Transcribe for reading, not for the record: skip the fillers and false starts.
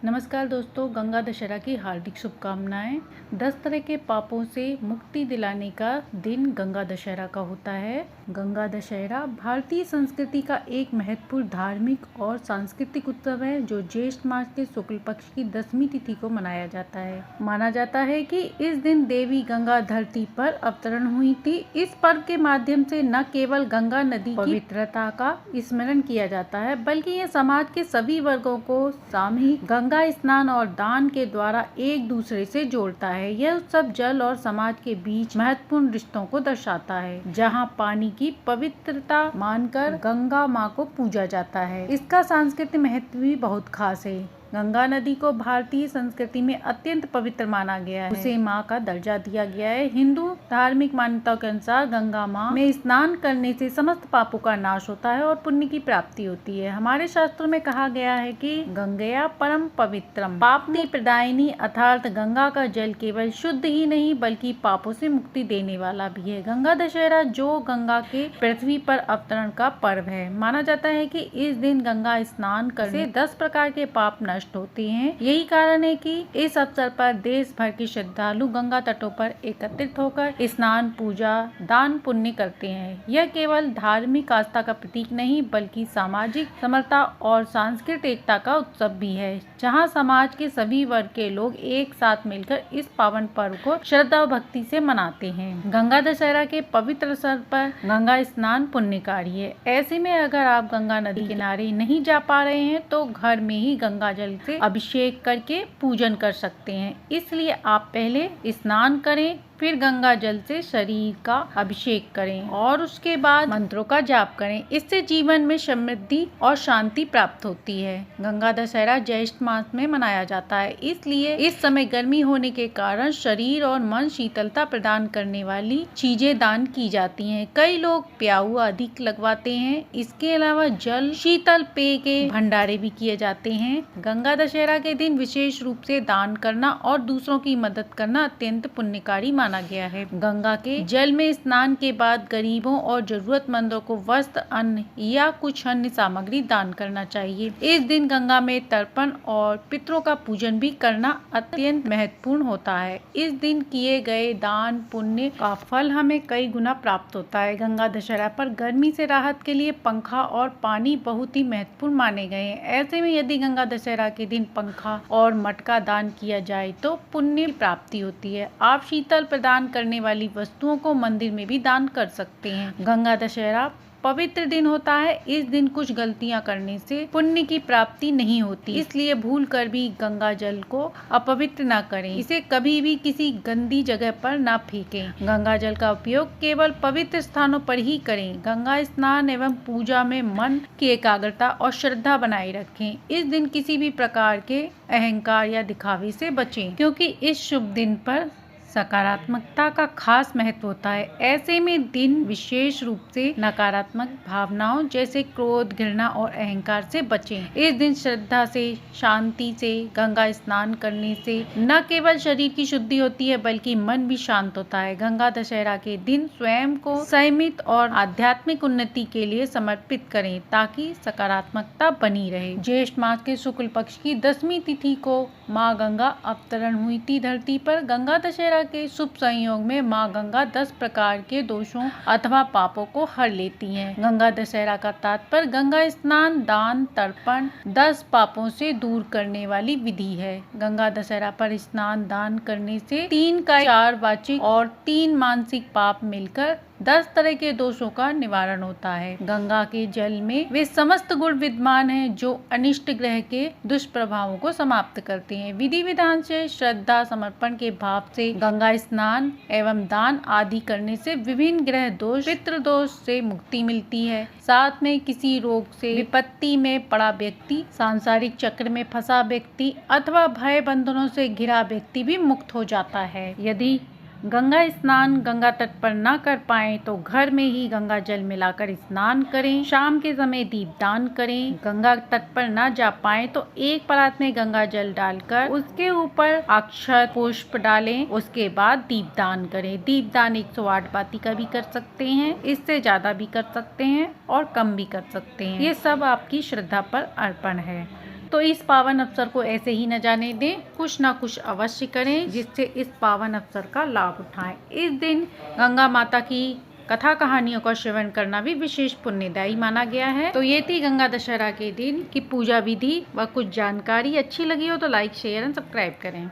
नमस्कार दोस्तों, गंगा दशहरा की हार्दिक शुभकामनाएं। 10 तरह के पापों से मुक्ति दिलाने का दिन गंगा दशहरा का होता है। गंगा दशहरा भारतीय संस्कृति का एक महत्वपूर्ण धार्मिक और सांस्कृतिक उत्सव है जो ज्येष्ठ मास के शुक्ल पक्ष की 10वीं तिथि को मनाया जाता है। माना जाता है कि इस दिन देवी गंगा धरती पर अवतरण हुई थी। इस पर्व के माध्यम से न केवल गंगा नदी की पवित्रता का स्मरण किया जाता है, बल्कि ये समाज के सभी वर्गों को सामूहिक गंगा स्नान और दान के द्वारा एक दूसरे से जोड़ता है। यह उत्सव जल और समाज के बीच महत्वपूर्ण रिश्तों को दर्शाता है, जहां पानी की पवित्रता मानकर गंगा मां को पूजा जाता है। इसका सांस्कृतिक महत्व भी बहुत खास है। गंगा नदी को भारतीय संस्कृति में अत्यंत पवित्र माना गया है। उसे मां का दर्जा दिया गया है। हिंदू धार्मिक मान्यताओं के अनुसार गंगा मां में स्नान करने से समस्त पापों का नाश होता है और पुण्य की प्राप्ति होती है। हमारे शास्त्रों में कहा गया है कि गंगया परम पवित्रम पापनी प्रदायिनी, अर्थात गंगा का जल केवल शुद्ध ही नहीं बल्कि पापों से मुक्ति देने वाला भी है। गंगा दशहरा जो गंगा के पृथ्वी पर अवतरण का पर्व है, माना जाता है कि इस दिन गंगा स्नान करने से 10 प्रकार के पाप नष्ट होते हैं। यही कारण है कि इस अवसर पर देश भर के श्रद्धालु गंगा तटों पर एकत्रित होकर स्नान, पूजा, दान पुण्य करते हैं। यह केवल धार्मिक आस्था का प्रतीक नहीं बल्कि सामाजिक समरसता और सांस्कृतिक एकता का उत्सव भी है, जहां समाज के सभी वर्ग के लोग एक साथ मिलकर इस पावन पर्व को श्रद्धा और भक्ति से मनाते हैं। गंगा दशहरा के पवित्र अवसर पर गंगा स्नान पुण्यकारी है। ऐसे में अगर आप गंगा नदी किनारे नहीं जा पा रहे हैं तो घर में ही गंगा जल से अभिषेक करके पूजन कर सकते हैं। इसलिए आप पहले स्नान करें, फिर गंगा जल से शरीर का अभिषेक करें और उसके बाद मंत्रों का जाप करें। इससे जीवन में समृद्धि और शांति प्राप्त होती है। गंगा दशहरा ज्येष्ठ मास में मनाया जाता है, इसलिए इस समय गर्मी होने के कारण शरीर और मन शीतलता प्रदान करने वाली चीजें दान की जाती हैं। कई लोग प्याऊ अधिक लगवाते हैं। इसके अलावा जल शीतल पेय के भंडारे भी किए जाते हैं। गंगा दशहरा के दिन विशेष रूप से दान करना और दूसरों की मदद करना अत्यंत पुण्यकारी माना गया है। गंगा के जल में स्नान के बाद गरीबों और जरूरतमंदों को वस्त्र, अन्न या कुछ अन्य सामग्री दान करना चाहिए। इस दिन गंगा में तर्पण और पितरों का पूजन भी करना अत्यंत महत्वपूर्ण होता है। इस दिन किए गए दान पुण्य का फल हमें कई गुना प्राप्त होता है। गंगा दशहरा पर गर्मी से राहत के लिए पंखा और पानी बहुत ही महत्वपूर्ण माने गए हैं। ऐसे में यदि गंगा दशहरा के दिन पंखा और मटका दान किया जाए तो पुण्य प्राप्ति होती है। आप शीतल प्रदान करने वाली वस्तुओं को मंदिर में भी दान कर सकते हैं। गंगा दशहरा पवित्र दिन होता है। इस दिन कुछ गलतियां करने से पुण्य की प्राप्ति नहीं होती, इसलिए भूल कर भी गंगा जल को अपवित्र न करें। इसे कभी भी किसी गंदी जगह पर न फेंकें। गंगा जल का उपयोग केवल पवित्र स्थानों पर ही करें। गंगा स्नान एवं पूजा में मन की एकाग्रता और श्रद्धा बनाए रखें। इस दिन किसी भी प्रकार के अहंकार या दिखावे से बचें, क्योंकि इस शुभ दिन पर सकारात्मकता का खास महत्व होता है। ऐसे में दिन विशेष रूप से नकारात्मक भावनाओं जैसे क्रोध, घृणा और अहंकार से बचें। इस दिन श्रद्धा से, शांति से गंगा स्नान करने से न केवल शरीर की शुद्धि होती है बल्कि मन भी शांत होता है। गंगा दशहरा के दिन स्वयं को संयमित और आध्यात्मिक उन्नति के लिए समर्पित करें ताकि सकारात्मकता बनी रहे। ज्येष्ठ मास के शुक्ल पक्ष की 10वीं तिथि को माँ गंगा अवतरण हुई थी धरती पर। गंगा दशहरा के शुभ संयोग में माँ गंगा 10 प्रकार के दोषों अथवा पापों को हर लेती हैं। गंगा दशहरा का तात्पर्य गंगा स्नान, दान, तर्पण 10 पापों से दूर करने वाली विधि है। गंगा दशहरा पर स्नान दान करने से 3 का 4 वाचिक और 3 मानसिक पाप मिलकर 10 तरह के दोषों का निवारण होता है। गंगा के जल में वे समस्त गुण विद्यमान हैं जो अनिष्ट ग्रह के दुष्प्रभावों को समाप्त करते हैं। विधि विधान से, श्रद्धा समर्पण के भाव से गंगा स्नान एवं दान आदि करने से विभिन्न ग्रह दोष, पितृ दोष से मुक्ति मिलती है। साथ में किसी रोग से, विपत्ति में पड़ा व्यक्ति, सांसारिक चक्र में फंसा व्यक्ति अथवा भय बंधनों से घिरा व्यक्ति भी मुक्त हो जाता है। यदि गंगा स्नान गंगा तट पर न कर पाए तो घर में ही गंगा जल मिलाकर स्नान करें। शाम के समय दीपदान करें। गंगा तट पर न जा पाए तो एक परात में गंगा जल डालकर उसके ऊपर अक्षत पुष्प डालें। उसके बाद दीपदान करें। दीपदान 108 बाती का भी कर सकते हैं, इससे ज्यादा भी कर सकते हैं और कम भी कर सकते हैं। ये सब आपकी श्रद्धा पर अर्पण है। तो इस पावन अवसर को ऐसे ही न जाने दें, कुछ ना कुछ अवश्य करें जिससे इस पावन अवसर का लाभ उठाएं। इस दिन गंगा माता की कथा कहानियों का श्रवण करना भी विशेष पुण्यदायी माना गया है। तो ये थी गंगा दशहरा के दिन की पूजा विधि व कुछ जानकारी। अच्छी लगी हो तो लाइक, शेयर एंड सब्सक्राइब करें।